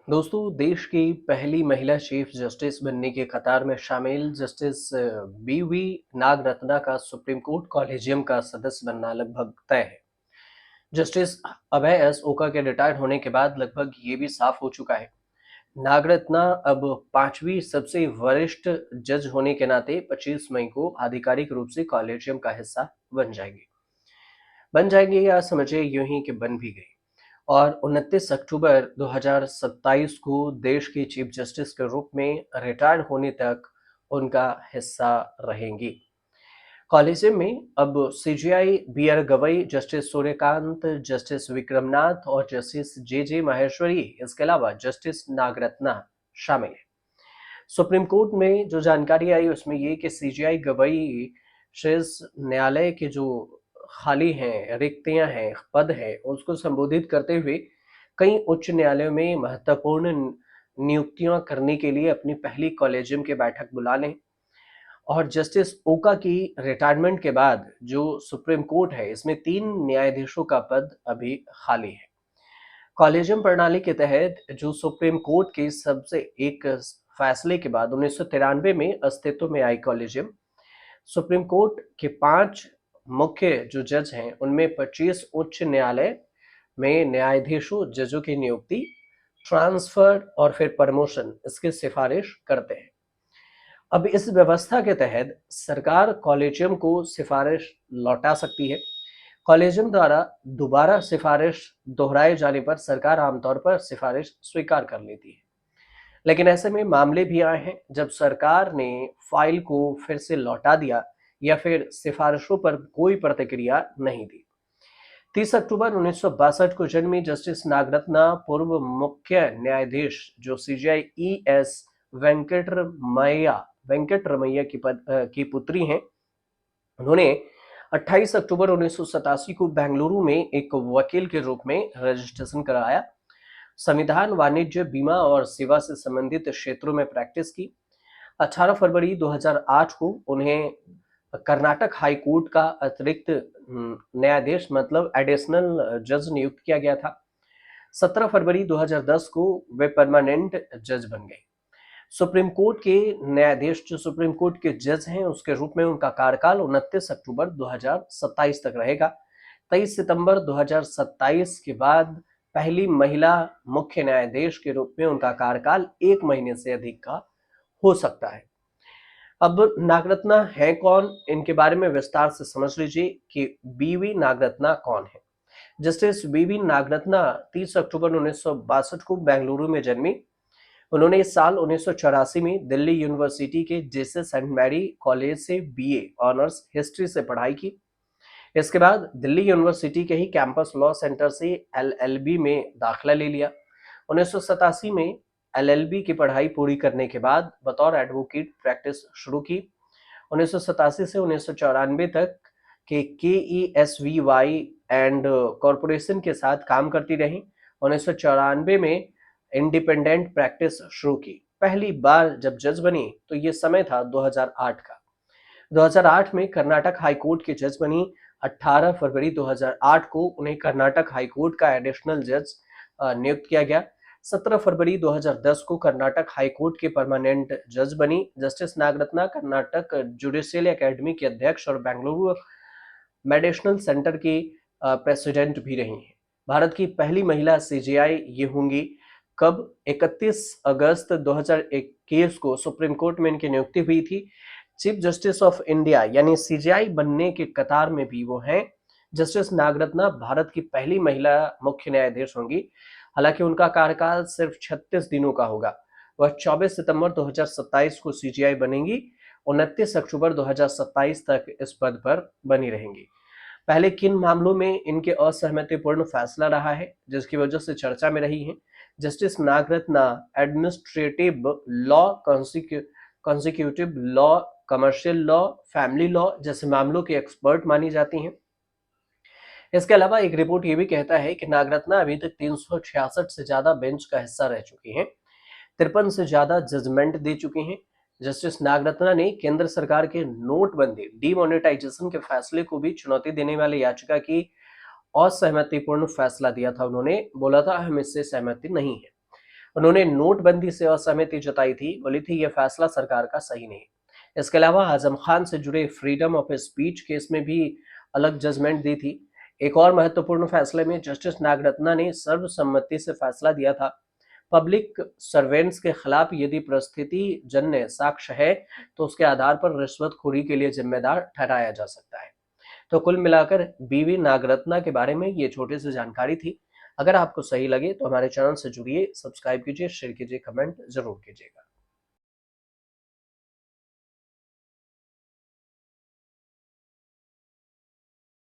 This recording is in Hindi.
दोस्तों, देश की पहली महिला चीफ जस्टिस बनने के कतार में शामिल जस्टिस बी.वी. नागरत्ना का सुप्रीम कोर्ट कॉलेजियम का सदस्य बनना लगभग तय है। जस्टिस अभय एस ओका के रिटायर्ड होने के बाद लगभग ये भी साफ हो चुका है। नागरत्ना अब पांचवी सबसे वरिष्ठ जज होने के नाते 25 मई को आधिकारिक रूप से कॉलेजियम का हिस्सा बन जाएंगे या समझे यूं ही कि बन भी गई। और 29 अक्टूबर 2027 को देश की चीफ जस्टिस के रूप में रिटायर्ड होने तक उनका हिस्सा रहेंगी। कॉलेजियम में अब CJI B R Gavai, justice Suryakant, justice Vikram Nath और जस्टिस जे जे माहेश्वरी, इसके अलावा जस्टिस नागरत्ना शामिल है। सुप्रीम कोर्ट में जो जानकारी आई उसमें ये कि सीजीआई गवई शीर्ष न्यायालय के जो खाली हैं, रिक्तियां हैं, पद है, उसको संबोधित करते हुए कई उच्च न्यायालयों में महत्वपूर्ण नियुक्तियां करने के लिए अपनी पहली कॉलेजियम की बैठक बुला लें। और जस्टिस ओका की रिटायरमेंट के बाद जो सुप्रीम कोर्ट है, इसमें 3 न्यायाधीशों का पद अभी खाली है। कॉलेजियम प्रणाली के तहत जो सुप्रीम कोर्ट के सबसे एक फैसले के बाद 1993 में अस्तित्व में आई कॉलेजियम, सुप्रीम कोर्ट के 5 मुख्य जो जज हैं, उनमें 25 उच्च न्यायालय में न्यायाधीशों, जजों की नियुक्ति, ट्रांसफर और फिर प्रमोशन इसकी सिफारिश करते हैं। अब इस व्यवस्था के तहत सरकार कॉलेजियम को सिफारिश लौटा सकती है। कॉलेजियम द्वारा दोबारा सिफारिश दोहराए जाने पर सरकार आमतौर पर सिफारिश स्वीकार कर लेती है। लेकिन ऐसे में मामले भी आए हैं जब सरकार ने फाइल को फिर से लौटा दिया या फिर सिफारिशों पर कोई प्रतिक्रिया नहीं दी। 30 अक्टूबर 1962 को जन्मी जस्टिस नागरत्ना पूर्व मुख्य न्यायाधीश जो सीजीआई ई.एस. वेंकटरमैया की पुत्री हैं। उन्होंने 28 अक्टूबर 1987 को बेंगलुरु में एक वकील के रूप में रजिस्ट्रेशन कराया। संविधान, वाणिज्य, बीमा और सेवा से संबंधित क्षेत्रों में प्रैक्टिस की। 18 फरवरी 2008 को उन्हें कर्नाटक हाई कोर्ट का अतिरिक्त न्यायाधीश मतलब एडिशनल जज नियुक्त किया गया था। 17 फरवरी 2010 को वे परमानेंट जज बन गए। सुप्रीम कोर्ट के न्यायाधीश जो सुप्रीम कोर्ट के जज हैं, उसके रूप में उनका कार्यकाल 29 अक्टूबर 2027 तक रहेगा। 23 सितंबर 2027 के बाद पहली महिला मुख्य न्यायाधीश के रूप में उनका कार्यकाल 1 महीने से अधिक का हो सकता है। अब नागरत्ना है कौन, इनके बारे में विस्तार से समझ लीजिए कि बी.वी. नागरत्ना कौन है। Justice BV. नागरत्ना 30 अक्टूबर 1962 को बेंगलुरु में जन्मी। उन्होंने इस साल 1984 में दिल्ली यूनिवर्सिटी के जीसस एंड मैरी कॉलेज से बीए ऑनर्स हिस्ट्री से पढ़ाई की। इसके बाद दिल्ली यूनिवर्सिटी के ही कैंपस लॉ सेंटर से एलएलबी में दाखिला ले लिया। 1987 में एलएलबी की पढ़ाई पूरी करने के बाद बतौर एडवोकेट प्रैक्टिस शुरू की। 1987 से 1994 तक के.ई.एस.वी.वाई एंड कॉरपोरेशन के साथ काम करती रही। 1994 में इंडिपेंडेंट प्रैक्टिस शुरू की। पहली बार जब जज बनी तो ये समय था 2008 का। 2008 में कर्नाटक हाई कोर्ट के जज बनी। 18 फरवरी 2008 को उन्हें कर्नाटक हाई कोर्ट का एडिशनल जज नियुक्त किया गया। 17 फरवरी 2010 को कर्नाटक हाई कोर्ट के परमानेंट जज बनी। Justice Nagarathna Karnataka judicial academy की अध्यक्ष और बेंगलुरु मेडिसिनल सेंटर की प्रेसिडेंट भी रही हैं। भारत की पहली महिला सीजीआई ये होंगी। कब? 31 अगस्त 2021 को सुप्रीम कोर्ट में इनकी नियुक्ति हुई थी। चीफ जस्टिस ऑफ इंडिया यानी सीजीआई बनने के कतार में भी वो हैं। जस्टिस नागरत्ना भारत की पहली महिला मुख्य न्यायाधीश होंगी। हालांकि उनका कार्यकाल सिर्फ 36 दिनों का होगा। वह 24 सितंबर 2027 को सीजीआई बनेंगी। 29 अक्टूबर 2027 तक इस पद पर बनी रहेंगी। पहले किन मामलों में इनके असहमतिपूर्ण फैसला रहा है जिसकी वजह से चर्चा में रही है? Justice Nagarathna administrative law, consecutive law, commercial law, family law जैसे मामलों के एक्सपर्ट मानी जाती हैं। इसके अलावा एक रिपोर्ट ये भी कहता है कि नागरत्ना अभी तक 366 से ज्यादा बेंच का हिस्सा रह चुकी हैं। 53 से ज्यादा जजमेंट दे चुके हैं। जस्टिस नागरत्ना ने केंद्र सरकार के नोटबंदी डीमोनेटाइजेशन के फैसले को भी चुनौती देने वाली याचिका की असहमतिपूर्ण फैसला दिया था। उन्होंने बोला था हम इससे सहमति नहीं है। उन्होंने नोटबंदी से असहमति जताई थी, बोली थी ये फैसला सरकार का सही नहीं। इसके अलावा आजम खान से जुड़े फ्रीडम ऑफ स्पीच केस में भी अलग जजमेंट दी थी। एक और महत्वपूर्ण फैसले में जस्टिस नागरत्ना ने सर्वसम्मति से फैसला दिया था, पब्लिक सर्वेंट्स के खिलाफ यदि परिस्थिति जन्य साक्ष्य है तो उसके आधार पर रिश्वतखोरी के लिए जिम्मेदार ठहराया जा सकता है। तो कुल मिलाकर बीवी नागरत्ना के बारे में ये छोटी सी जानकारी थी। अगर आपको सही लगे तो हमारे चैनल से जुड़िए, सब्सक्राइब कीजिए, शेयर कीजिए, कमेंट जरूर कीजिएगा।